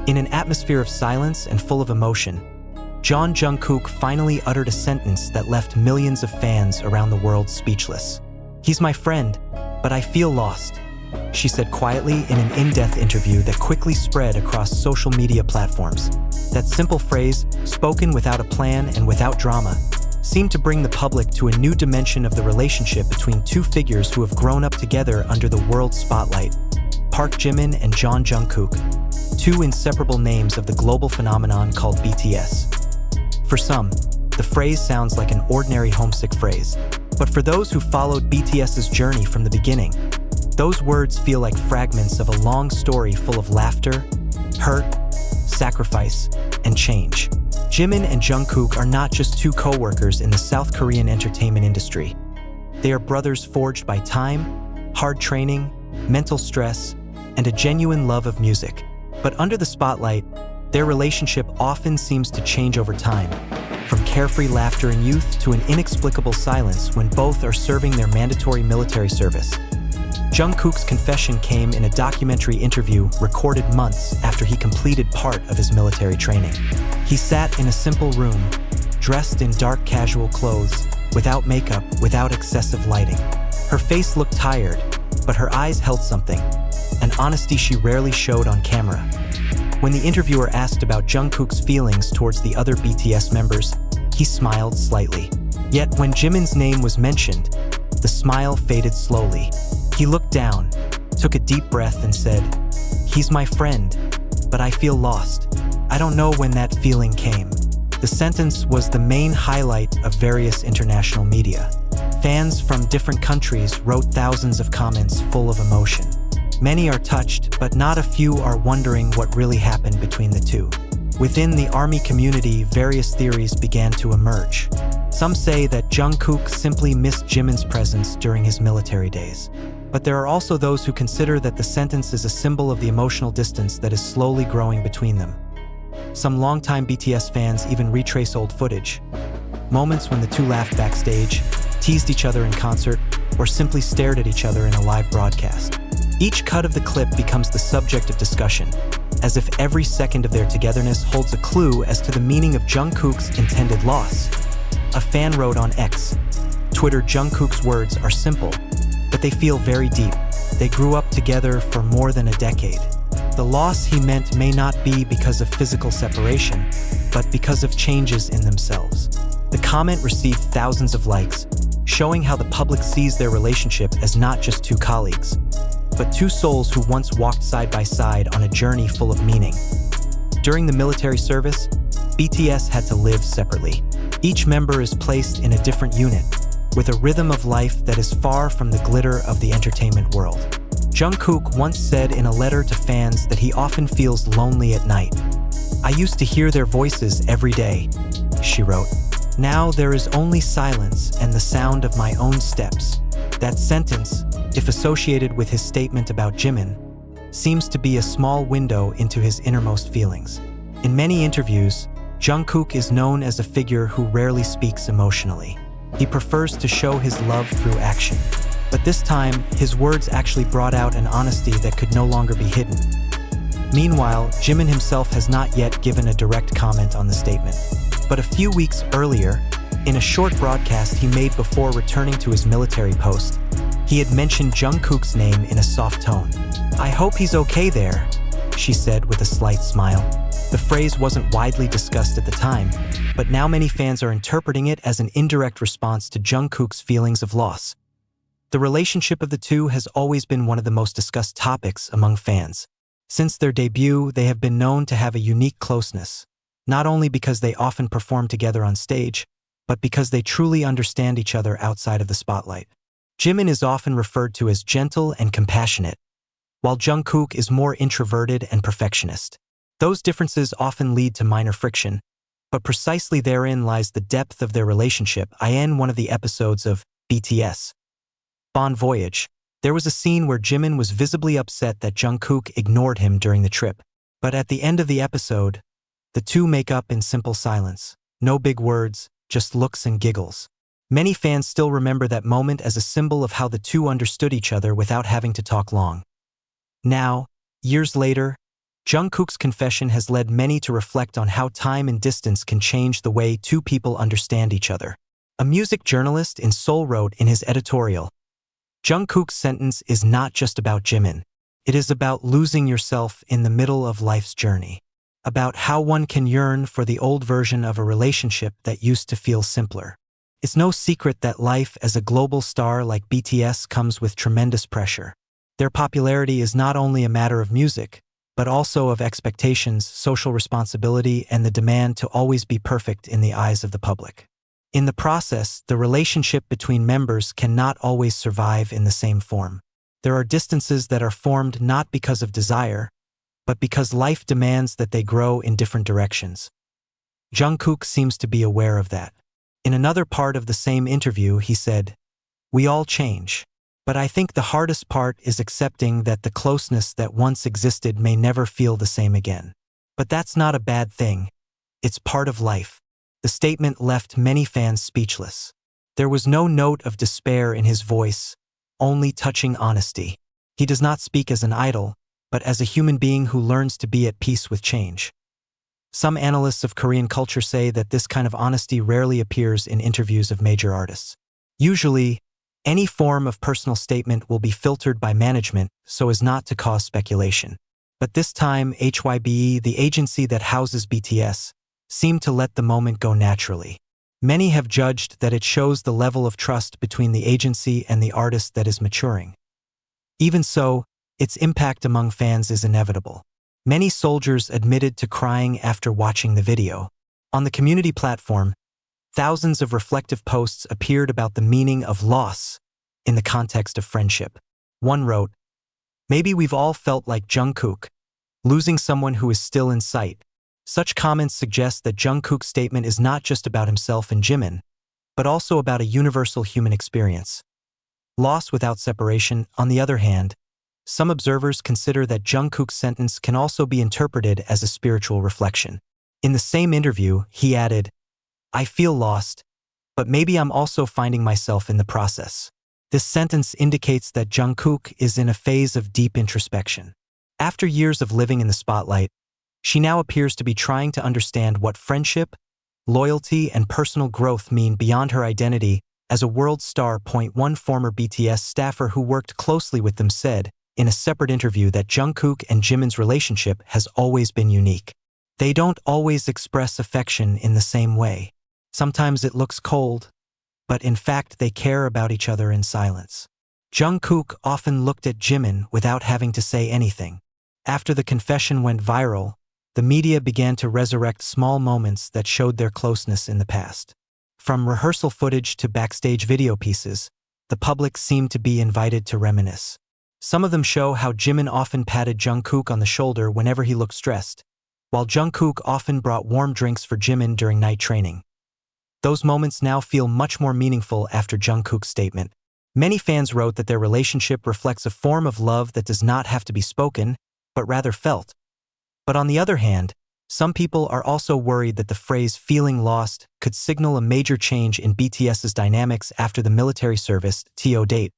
In an atmosphere of silence and full of emotion, Jungkook finally uttered a sentence that left millions of fans around the world speechless. "He's my friend, but I feel lost," she said quietly in an in-depth interview that quickly spread across social media platforms. That simple phrase, spoken without a plan and without drama, seemed to bring the public to a new dimension of the relationship between two figures who have grown up together under the world spotlight: Park Jimin and Jungkook, two inseparable names of the global phenomenon called BTS. For some, the phrase sounds like an ordinary homesick phrase, but for those who followed BTS's journey from the beginning, those words feel like fragments of a long story full of laughter, hurt, sacrifice, and change. Jimin and Jungkook are not just two co-workers in the South Korean entertainment industry. They are brothers forged by time, hard training, mental stress, and a genuine love of music. But under the spotlight, their relationship often seems to change over time, from carefree laughter in youth to an inexplicable silence when both are serving their mandatory military service. Jungkook's confession came in a documentary interview recorded months after he completed part of his military training. He sat in a simple room, dressed in dark casual clothes, without makeup, without excessive lighting. Her face looked tired, but her eyes held something, an honesty she rarely showed on camera. When the interviewer asked about Jungkook's feelings towards the other BTS members, he smiled slightly. Yet when Jimin's name was mentioned, the smile faded slowly. He looked down, took a deep breath and said, "He's my friend, but I feel lost. I don't know when that feeling came." The sentence was the main highlight of various international media. Fans from different countries wrote thousands of comments full of emotion. Many are touched, but not a few are wondering what really happened between the two. Within the ARMY community, various theories began to emerge. Some say that Jungkook simply missed Jimin's presence during his military days. But there are also those who consider that the sentence is a symbol of the emotional distance that is slowly growing between them. Some longtime BTS fans even retrace old footage, moments when the two laughed backstage, teased each other in concert, or simply stared at each other in a live broadcast. Each cut of the clip becomes the subject of discussion, as if every second of their togetherness holds a clue as to the meaning of Jungkook's intended loss. A fan wrote on X, Twitter, "Jungkook's words are simple, but they feel very deep. They grew up together for more than a decade. The loss he meant may not be because of physical separation, but because of changes in themselves." The comment received thousands of likes, showing how the public sees their relationship as not just two colleagues, but two souls who once walked side by side on a journey full of meaning. During the military service, BTS had to live separately. Each member is placed in a different unit, with a rhythm of life that is far from the glitter of the entertainment world. Jungkook once said in a letter to fans that he often feels lonely at night. "I used to hear their voices every day," she wrote. "Now there is only silence and the sound of my own steps." That sentence, if associated with his statement about Jimin, seems to be a small window into his innermost feelings. In many interviews, Jungkook is known as a figure who rarely speaks emotionally. He prefers to show his love through action. But this time, his words actually brought out an honesty that could no longer be hidden. Meanwhile, Jimin himself has not yet given a direct comment on the statement. But a few weeks earlier, in a short broadcast he made before returning to his military post, he had mentioned Jungkook's name in a soft tone. "I hope he's okay there," she said with a slight smile. The phrase wasn't widely discussed at the time, but now many fans are interpreting it as an indirect response to Jungkook's feelings of loss. The relationship of the two has always been one of the most discussed topics among fans. Since their debut, they have been known to have a unique closeness, not only because they often perform together on stage, but because they truly understand each other outside of the spotlight. Jimin is often referred to as gentle and compassionate, while Jungkook is more introverted and perfectionist. Those differences often lead to minor friction, but precisely therein lies the depth of their relationship. In one of the episodes of BTS Bon Voyage, there was a scene where Jimin was visibly upset that Jungkook ignored him during the trip. But at the end of the episode, the two make up in simple silence. No big words, just looks and giggles. Many fans still remember that moment as a symbol of how the two understood each other without having to talk long. Now, years later, Jungkook's confession has led many to reflect on how time and distance can change the way two people understand each other. A music journalist in Seoul wrote in his editorial, "Jungkook's sentence is not just about Jimin. It is about losing yourself in the middle of life's journey. About how one can yearn for the old version of a relationship that used to feel simpler. It's no secret that life as a global star like BTS comes with tremendous pressure. Their popularity is not only a matter of music, but also of expectations, social responsibility, and the demand to always be perfect in the eyes of the public. In the process, the relationship between members cannot always survive in the same form. There are distances that are formed not because of desire, but because life demands that they grow in different directions. Jungkook seems to be aware of that. In another part of the same interview, he said, "We all change. But I think the hardest part is accepting that the closeness that once existed may never feel the same again. But that's not a bad thing. It's part of life." The statement left many fans speechless. There was no note of despair in his voice, only touching honesty. He does not speak as an idol, but as a human being who learns to be at peace with change. Some analysts of Korean culture say that this kind of honesty rarely appears in interviews of major artists. Usually, any form of personal statement will be filtered by management so as not to cause speculation. But this time, HYBE, the agency that houses BTS, seemed to let the moment go naturally. Many have judged that it shows the level of trust between the agency and the artist that is maturing. Even so, its impact among fans is inevitable. Many soldiers admitted to crying after watching the video. On the community platform, thousands of reflective posts appeared about the meaning of loss in the context of friendship. One wrote, "Maybe we've all felt like Jungkook, losing someone who is still in sight." Such comments suggest that Jungkook's statement is not just about himself and Jimin, but also about a universal human experience. Loss without separation, on the other hand, some observers consider that Jungkook's sentence can also be interpreted as a spiritual reflection. In the same interview, he added, "I feel lost, but maybe I'm also finding myself in the process." This sentence indicates that Jungkook is in a phase of deep introspection. After years of living in the spotlight, she now appears to be trying to understand what friendship, loyalty, and personal growth mean beyond her identity as a world star. One former BTS staffer who worked closely with them said, in a separate interview, that Jungkook and Jimin's relationship has always been unique. They don't always express affection in the same way. Sometimes it looks cold, but in fact they care about each other in silence. Jungkook often looked at Jimin without having to say anything. After the confession went viral, the media began to resurrect small moments that showed their closeness in the past. From rehearsal footage to backstage video pieces, the public seemed to be invited to reminisce. Some of them show how Jimin often patted Jungkook on the shoulder whenever he looked stressed, while Jungkook often brought warm drinks for Jimin during night training. Those moments now feel much more meaningful after Jungkook's statement. Many fans wrote that their relationship reflects a form of love that does not have to be spoken, but rather felt. But on the other hand, some people are also worried that the phrase "feeling lost" could signal a major change in BTS's dynamics after the military service TO date.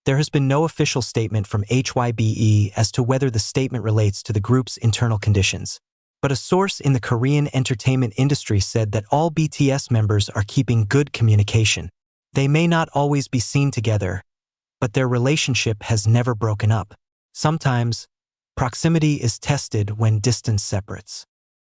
There has been no official statement from HYBE as to whether the statement relates to the group's internal conditions. But a source in the Korean entertainment industry said that all BTS members are keeping good communication. They may not always be seen together, but their relationship has never broken up. Sometimes, proximity is tested when distance separates.